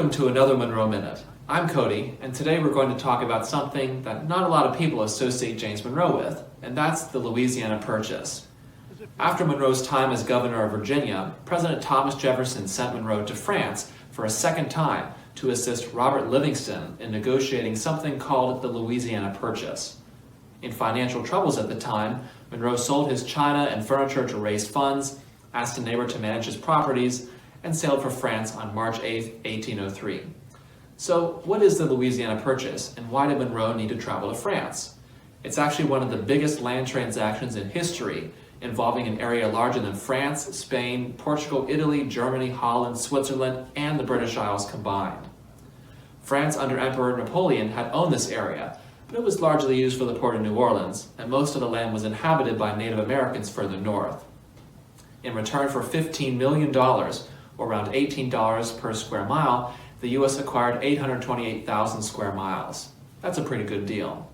Welcome to another Monroe Minute. I'm Cody, and today we're going to talk about something that not a lot of people associate James Monroe with, and that's the Louisiana Purchase. After Monroe's time as governor of Virginia, President Thomas Jefferson sent Monroe to France for a second time to assist Robert Livingston in negotiating something called the Louisiana Purchase. In financial troubles at the time, Monroe sold his china and furniture to raise funds, asked a neighbor to manage his properties, and sailed for France on March 8, 1803. So, what is the Louisiana Purchase, and why did Monroe need to travel to France? It's actually one of the biggest land transactions in history, involving an area larger than France, Spain, Portugal, Italy, Germany, Holland, Switzerland, and the British Isles combined. France under Emperor Napoleon had owned this area, but it was largely used for the port of New Orleans, and most of the land was inhabited by Native Americans further north. In return for $15 million, or around $18 per square mile, the U.S. acquired 828,000 square miles. That's a pretty good deal.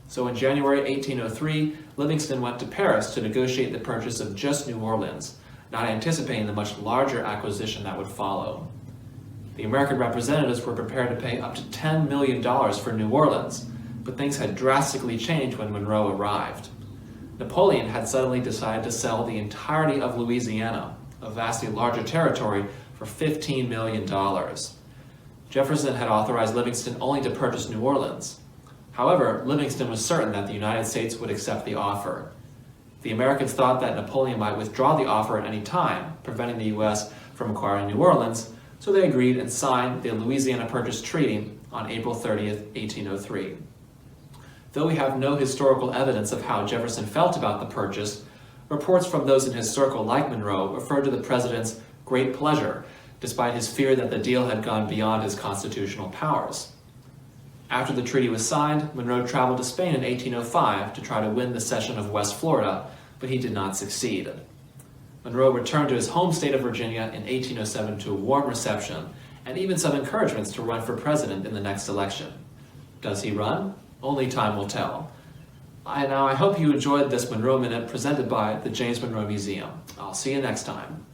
So in January 1803, Livingston went to Paris to negotiate the purchase of just New Orleans, not anticipating the much larger acquisition that would follow. The American representatives were prepared to pay up to $10 million for New Orleans, but things had drastically changed when Monroe arrived. Napoleon had suddenly decided to sell the entirety of Louisiana, a vastly larger territory, for $15 million. Jefferson had authorized Livingston only to purchase New Orleans. However, Livingston was certain that the United States would accept the offer. The Americans thought that Napoleon might withdraw the offer at any time, preventing the U.S. from acquiring New Orleans, so they agreed and signed the Louisiana Purchase Treaty on April 30, 1803. Though we have no historical evidence of how Jefferson felt about the purchase, reports from those in his circle like Monroe referred to the president's great pleasure, despite his fear that the deal had gone beyond his constitutional powers. After the treaty was signed, Monroe traveled to Spain in 1805 to try to win the cession of West Florida, but he did not succeed. Monroe returned to his home state of Virginia in 1807 to a warm reception, and even some encouragements to run for president in the next election. Does he run? Only time will tell. I hope you enjoyed this Monroe Minute presented by the James Monroe Museum. I'll see you next time.